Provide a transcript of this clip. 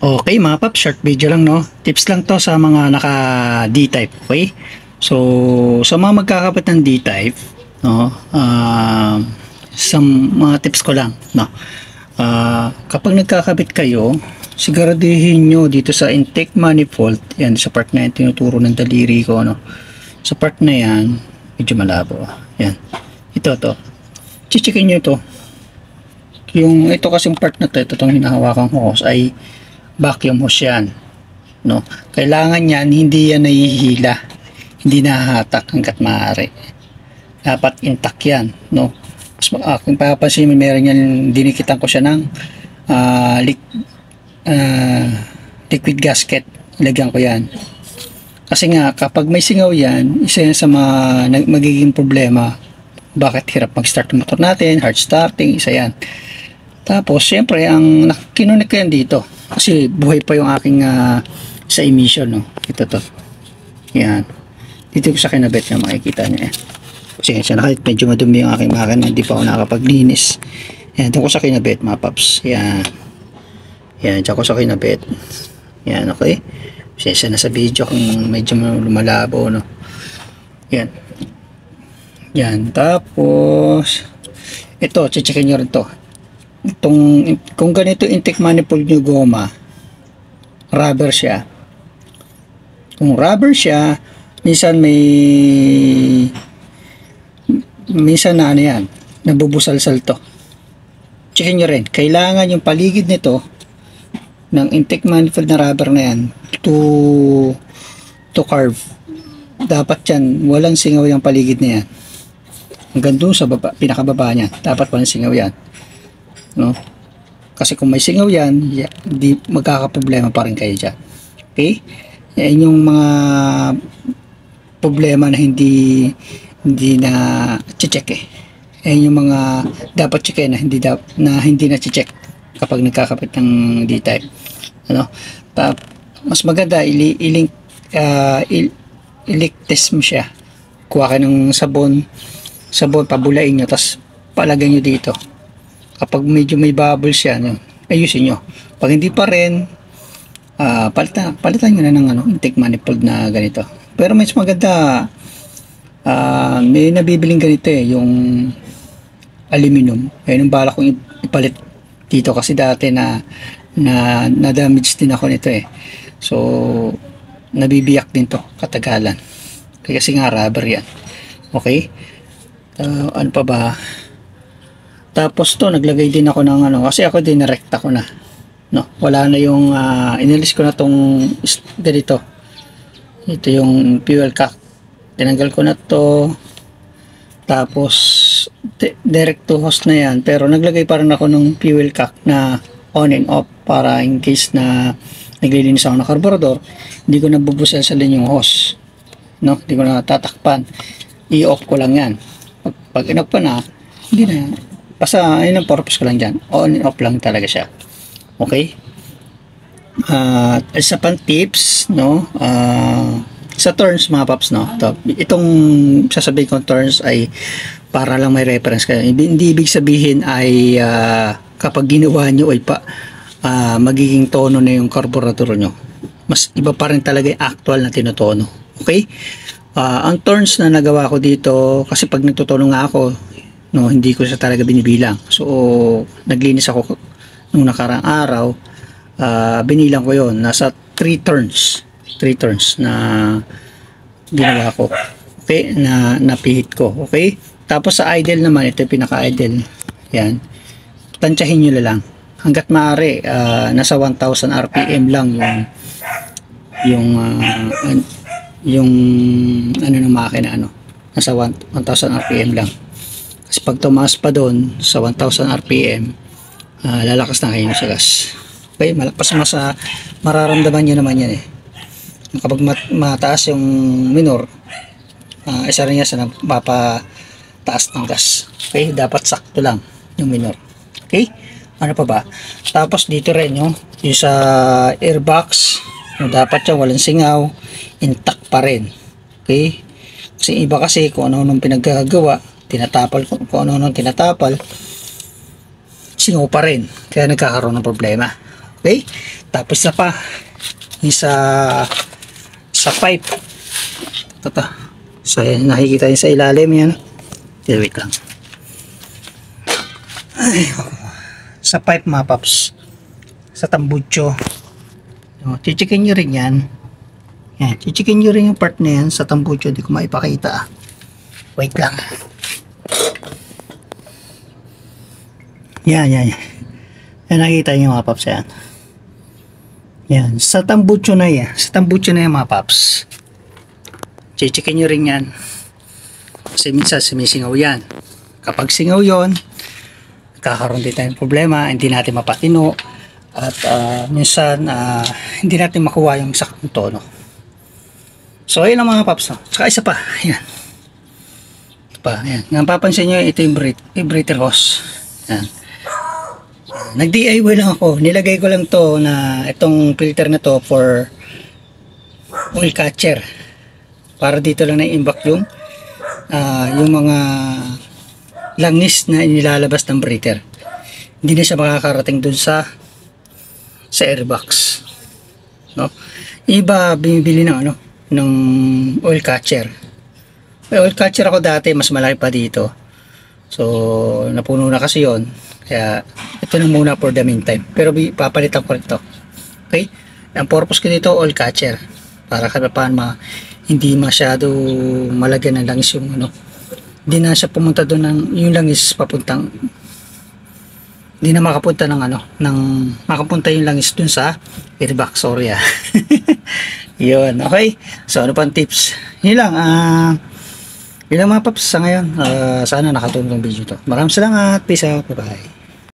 Okay mga pap, short video lang no. Tips lang to sa mga naka D-type, okay? So, sa mga magkakapit ng D-type, no, sa mga tips ko lang, no. Kapag nagkakabit kayo, siguraduhin nyo dito sa intake manifold, yan, sa part na yan, tinuturo ng daliri ko, no. Sa part na yan, medyo malabo, yan. Ito, chichikin nyo ito. Yung ito kasing part na to, ito itong hinahawakan ko ay vacuum hose yan, no. Kailangan yan hindi yan nahihila, hindi nahahatak hanggat maaari, dapat intact yan, no. Kung papansin mo, meron yan, dinikitan ko siya ng liquid gasket, lagyan ko yan kasi nga kapag may singaw yan, isa yan sa magiging problema. Bakit hirap mag-start ng motor natin, hard starting, isa yan. Tapos syempre ang kinunik ko yan dito kasi buhay pa yung aking sa emission, no. Ito to, yan, dito ko sa kinabit na makikita nyo yan. Kasi siya kahit medyo madumi yung aking makina, hindi pa ako nakapaglinis. Yan, dito ko sa kinabit mga paps, yan, dito ko sa kinabit, yan, okay. Kasi na sa video kung medyo lumalabo, no. Yan, tapos ito, checkin nyo rin to. Kung ganito intake manifold nyo goma, rubber siya. Kung rubber siya, minsan na ano yan, nabubusalsal to. Checkin nyo rin, kailangan yung paligid nito ng intake manifold na rubber na yan to carve. Dapat yan, walang singaw yung paligid na yan. Hanggang doon sa baba, pinakababa niya, dapat walang singaw yan, no. Kasi kung may singaw yan, di magkakaproblema pa rin kayo dyan, okay. Yan yung mga problema na hindi na check yan yung mga dapat check na hindi na check kapag nagkakapit ng D-type, ano. Mas maganda i-link test mo siya, kuha ka ng sabon, pabulain nyo, tapos palagay nyo dito. Kapag medyo may bubbles yan, ayusin nyo. Pag hindi pa rin, palitan nyo na ng intake manifold na ganito. Pero mas maganda, may nabibiling ganito yung aluminum. Ayun ang balak kong ipalit dito kasi dati na damage din ako nito so nabibiyak din to katagalan kasi nga rubber yan, okay. Ano pa ba, tapos to naglagay din ako ng kasi ako din narekta ko na, no. Wala na yung inalis ko na tong ganito, ito yung fuel cock, tinanggal ko na to, tapos direct to hose na yan, pero naglagay pa rin ako ng fuel cock na on and off para in case na naglilinis ako ng carburetor, hindi ko nabubusalsalin yung hose, no. Hindi ko na tatakpan, i-off ko lang yan. Pag in-off pa na, hindi na, basta yun ang purpose ko lang dyan, on and off lang talaga siya, okay. Isa pang tips, no, sa turns mga paps, no, itong sasabihin kong turns ay para lang may reference kayo. Hindi ibig sabihin ay kapag ginawa nyo ay magiging tono na yung carburetor nyo. Mas iba pa rin talaga yung actual na tinotono, okay. Ang turns na nagawa ko dito, kasi pag nagtutono nga ako, no, hindi ko siya talaga binibilang. So naglinis ako nung nakarang araw, binilang ko yon, nasa 3 turns na ginawa ko, okay, na napihit ko, okay. Tapos sa idle naman, ito yung pinaka-idle, yan, tansyahin nyo lang hanggat maaari, nasa 1000 rpm lang yung ng makina, nasa 1000 rpm lang. Kasi pag tumaas pa doon sa 1000 rpm, lalakas na kayo sa gas, okay. Mararamdaman nyo naman yan kapag mataas yung minor, isa rin yan sa nagpapataas ng gas, okay. Dapat sakto lang yung minor, okay. Ano pa ba? Tapos dito rin yung sa airbox, dapat siya walang singaw, intact pa rin, okay. Kasi iba kasi kung ano-anong pinaggagawa, tinatapal, singaw pa rin, kaya nagkakaroon ng problema, Okay? Tapos na pa yung sa pipe. Ito. So, nakikita nyo sa ilalim yan. Wait lang. Ay, sa pipe mga paps. Sa tambucho. Chichikin nyo rin yan. Yan. Chichikin nyo rin yung part na yan sa tambucho. Di ko maipakita. Wait lang. Yan. Yan, nakikita nyo mga paps yan. Yan. Sa tambucho na yan. Sa tambucho na yan mga paps. Chichikin nyo rin yan. Kasi minsan sumisingaw yan. Kapag singaw yon, kakaroon din tayong problema. Hindi natin mapatino. At minsan hindi natin makuha yung saktong tono. So ayun lang mga paps. Saka isa pa. Yan. Ito pa. Yan. Nga papansin nyo, ito yung breather hose. Yan. Nag-DIY lang ako. Nilagay ko lang to na itong filter na to for oil catcher. Para dito lang na-imbak yung mga langis na inilalabas ng breather. Hindi na siya makakarating dun sa airbox. No? Iba bumibili ng ng oil catcher. May oil catcher ako dati, mas malaki pa dito. So, napuno na kasi yon. Kaya, ito na muna for the meantime. Pero papalitan ko ito. Okay? Ang purpose ko dito, oil catcher. Para kapapaan hindi masyado malagyan ng langis yung hindi na siya pumunta doon ng yung langis papuntang hindi na makapunta ng makapunta yung langis doon sa airbox. Sorry yun, okay. So ano pang tips? Yun lang mga paps sa ngayon. Sana nakatulong ang video to. Maraming salamat. Peace out. Bye bye.